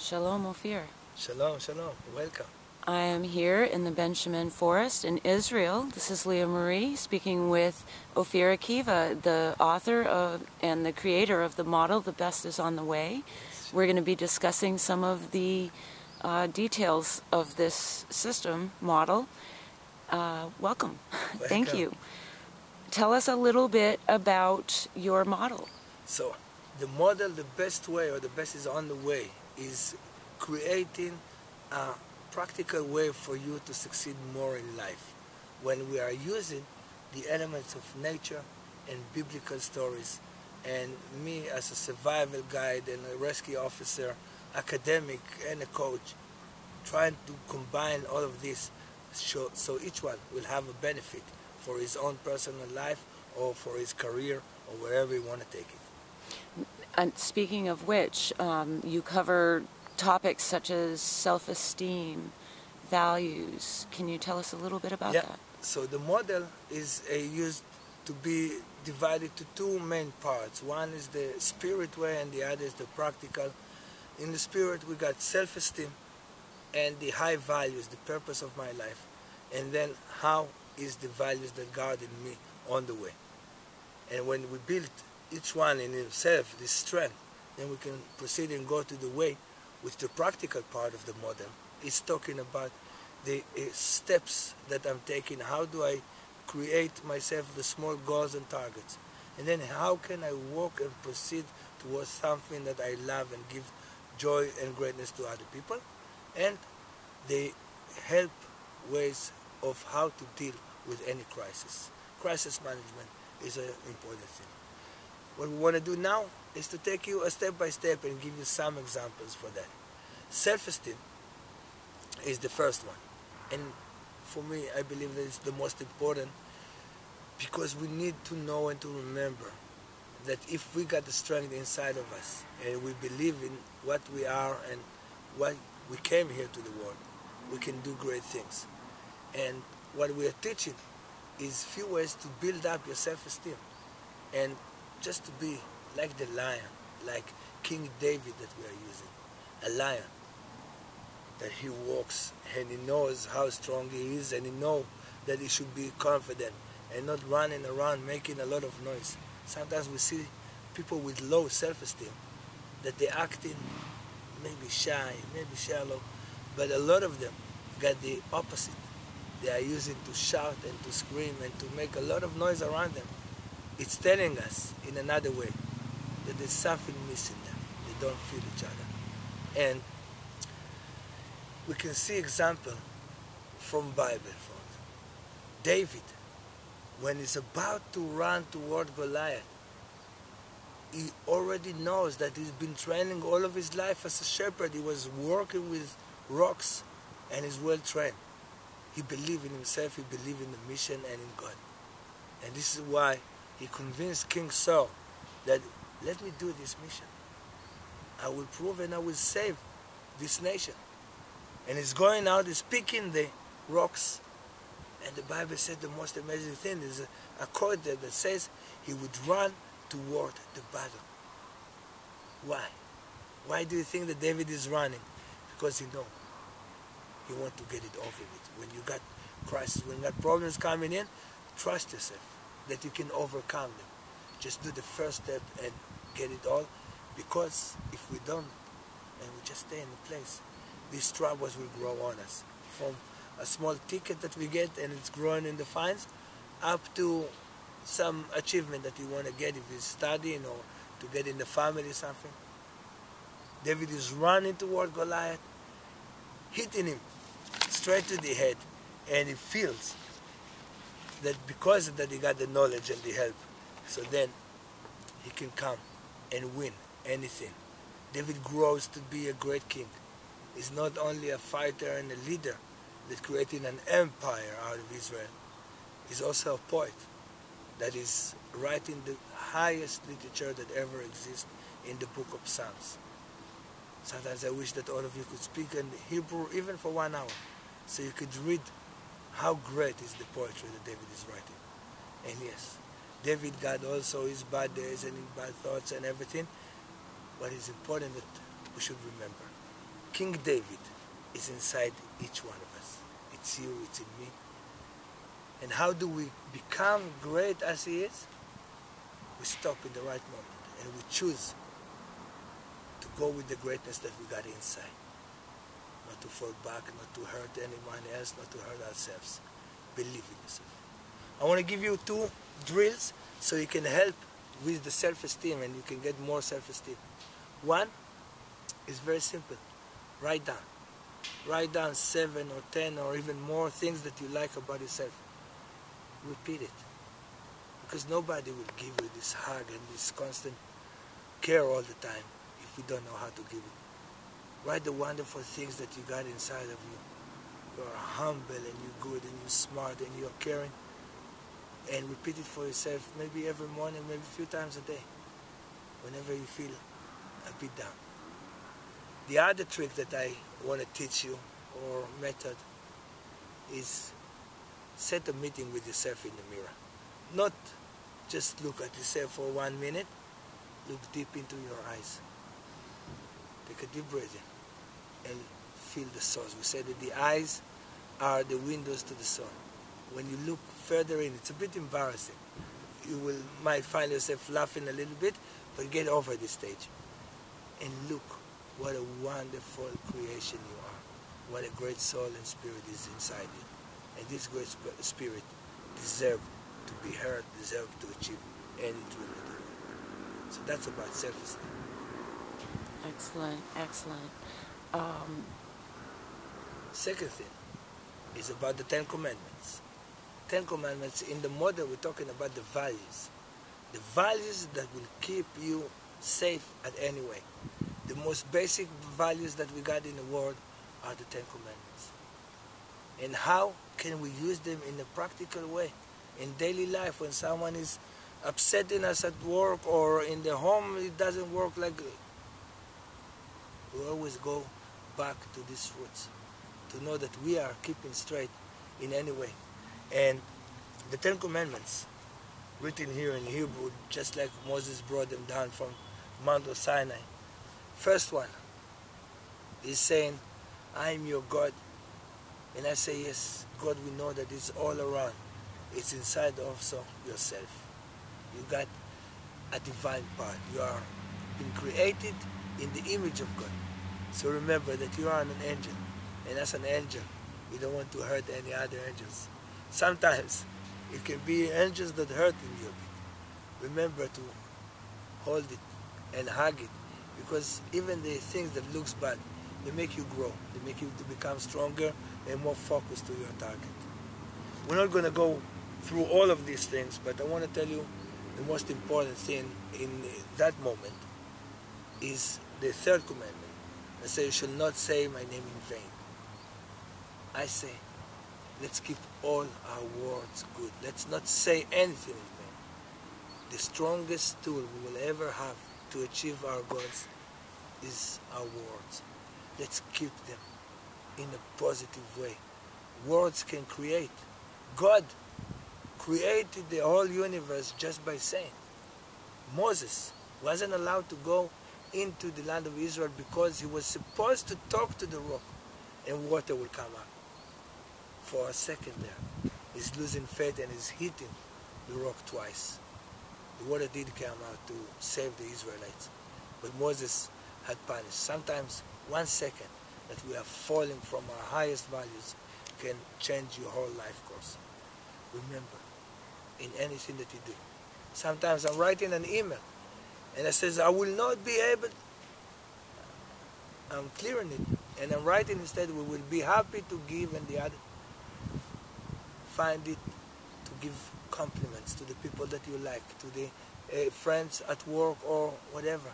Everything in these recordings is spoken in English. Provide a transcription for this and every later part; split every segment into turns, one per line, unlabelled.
Shalom, Ophir.
Shalom, shalom. Welcome.
I am here in the Ben Shemen Forest in Israel. This is Leah Marie speaking with Ophir Akiva, the author of and the creator of the model, The Best is on the Way. We're going to be discussing some of the details of this system model. Welcome. Thank you. Tell us a little bit about your model.
So, the model, the best way, or the best is on the way, is creating a practical way for you to succeed more in life. When we are using the elements of nature and biblical stories, and me as a survival guide and a rescue officer, academic and a coach, trying to combine all of this so each one will have a benefit for his own personal life or for his career or wherever you want to take it.
And speaking of which, you cover topics such as self-esteem, values. Can you tell us a little bit about that?
So the model is used to be divided to two main parts. One is the spirit way and the other is the practical. In the spirit we got self-esteem and the high values, the purpose of my life. And then how is the values that guarded me on the way. And when we build each one in himself, this strength, then we can proceed and go to the way, which the practical part of the model is talking about the steps that I'm taking. How do I create myself the small goals and targets? And then how can I walk and proceed towards something that I love and give joy and greatness to other people? And the help ways of how to deal with any crisis. Crisis management is an important thing. What we want to do now is to take you a step by step and give you some examples for that. Self-esteem is the first one. And for me, I believe that it's the most important because we need to know and to remember that if we got the strength inside of us and we believe in what we are and what we came here to the world, we can do great things. And what we are teaching is few ways to build up your self-esteem and just to be like the lion, like King David that we are using, a lion that he walks and he knows how strong he is and he knows that he should be confident and not running around making a lot of noise. Sometimes we see people with low self-esteem that they're acting maybe shy, maybe shallow, but a lot of them got the opposite. They are using to shout and to scream and to make a lot of noise around them. It's telling us in another way that there's something missing there. They don't feel each other. And we can see example from Bible. David, when he's about to run toward Goliath, he already knows that he's been training all of his life as a shepherd. He was working with rocks and he's well trained. He believed in himself, he believed in the mission and in God. And this is why he convinced King Saul that, let me do this mission. I will prove and I will save this nation. And he's going out, he's picking the rocks. And the Bible said the most amazing thing is a quote that says he would run toward the battle. Why? Why do you think that David is running? Because he knows. You want to get it over with. When you got crisis, when you got problems coming in, trust yourself that you can overcome them. Just do the first step and get it all. Because if we don't, and we just stay in the place, these troubles will grow on us. From a small ticket that we get and it's growing in the fines, up to some achievement that you want to get if you're studying or to get in the family or something. David is running toward Goliath, hitting him straight to the head, and he feels that because of that he got the knowledge and the help, so then he can come and win anything. David grows to be a great king. He's not only a fighter and a leader that created an empire out of Israel, he's also a poet that is writing the highest literature that ever exists in the book of Psalms. Sometimes I wish that all of you could speak in Hebrew even for 1 hour, so you could read how great is the poetry that David is writing. And yes, David got also his bad days and his bad thoughts and everything, but it's important that we should remember King David is inside each one of us. It's you, it's in me. And how do we become great as he is? We stop in the right moment and we choose to go with the greatness that we got inside. Not to fall back, not to hurt anyone else, not to hurt ourselves. Believe in yourself. I want to give you 2 drills so you can help with the self-esteem and you can get more self-esteem. One is very simple. Write down. Write down 7 or 10 or even more things that you like about yourself. Repeat it. Because nobody will give you this hug and this constant care all the time if we don't know how to give it. Write the wonderful things that you got inside of you. You're humble and you're good and you're smart and you're caring. And repeat it for yourself maybe every morning, maybe a few times a day, whenever you feel a bit down. The other trick that I want to teach you, or method, is set a meeting with yourself in the mirror. Not just look at yourself for 1 minute, look deep into your eyes. Take a deep breath in and feel the source. We said that the eyes are the windows to the soul. When you look further in, it's a bit embarrassing. You might find yourself laughing a little bit, but get over this stage. And look what a wonderful creation you are. What a great soul and spirit is inside you. And this great spirit deserves to be heard, deserves to achieve any dream in the world. So that's about self-esteem.
Excellent, excellent.
Second thing is about the 10 Commandments. 10 Commandments, in the model we're talking about the values. The values that will keep you safe at any way. The most basic values that we got in the world are the 10 Commandments. And how can we use them in a practical way? In daily life, when someone is upsetting us at work or in the home, it doesn't work like we always go back to these roots to know that we are keeping straight in any way. And the 10 Commandments, written here in Hebrew, just like Moses brought them down from Mount Sinai. First one is saying, I am your God. And I say, yes, God, we know that it's all around. It's inside also yourself. You got a divine part. You are been created in the image of God. So remember that you are an angel. And as an angel, you don't want to hurt any other angels. Sometimes it can be angels that hurt you a bit. Remember to hold it and hug it, because even the things that looks bad, they make you grow. They make you to become stronger and more focused to your target. We're not going to go through all of these things, but I want to tell you the most important thing in that moment is the 3rd commandment. I say, you shall not say my name in vain. I say, let's keep all our words good. Let's not say anything in vain. The strongest tool we will ever have to achieve our goals is our words. Let's keep them in a positive way. Words can create. God created the whole universe just by saying. Moses wasn't allowed to go into the land of Israel because he was supposed to talk to the rock and water will come out. For a second there, he's losing faith and he's hitting the rock twice. The water did come out to save the Israelites, but Moses had punished. Sometimes 1 second that we are falling from our highest values can change your whole life course. Remember, in anything that you do. Sometimes I'm writing an email and it says, I will not be able, I'm clearing it, and I'm writing instead, we will be happy to give, and the other, find it to give compliments to the people that you like, to the friends at work or whatever.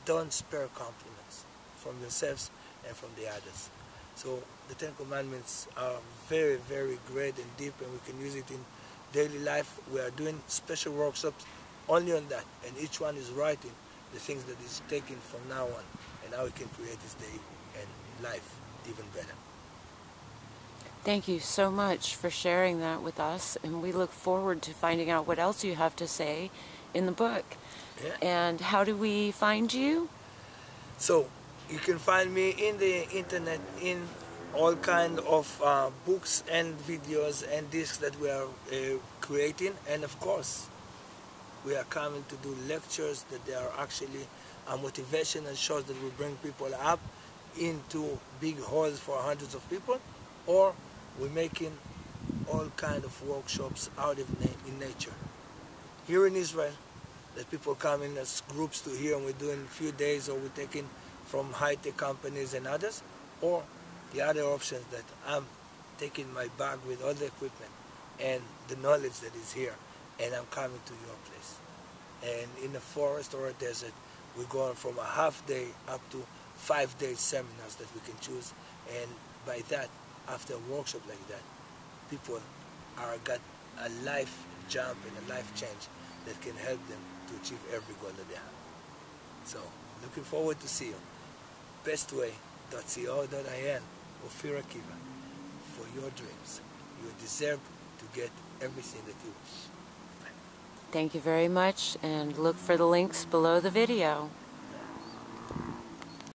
Don't spare compliments from yourselves and from the others. So the 10 Commandments are very, very great and deep, and we can use it in daily life. We are doing special workshops only on that, and each one is writing the things that is taken from now on, and how we can create this day and life even better.
Thank you so much for sharing that with us, and we look forward to finding out what else you have to say in the book.
Yeah.
And how do we find you?
So You can find me in the internet in all kind of books and videos and discs that we are creating, and of course we are coming to do lectures that they are actually motivational shows that will bring people up into big halls for hundreds of people, or we're making all kind of workshops out in nature. Here in Israel, that people come in as groups to here and we're doing a few days, or we're taking from high-tech companies and others, or the other options that I'm taking my bag with all the equipment and the knowledge that is here, and I'm coming to your place. And in a forest or a desert, we're going from a half day up to 5-day seminars that we can choose, and by that, after a workshop like that, people got a life jump and a life change that can help them to achieve every goal that they have. So, looking forward to see you. bestway.co.il, Ophir Akiva, for your dreams. You deserve to get everything that you wish.
Thank you very much, and look for the links below the video.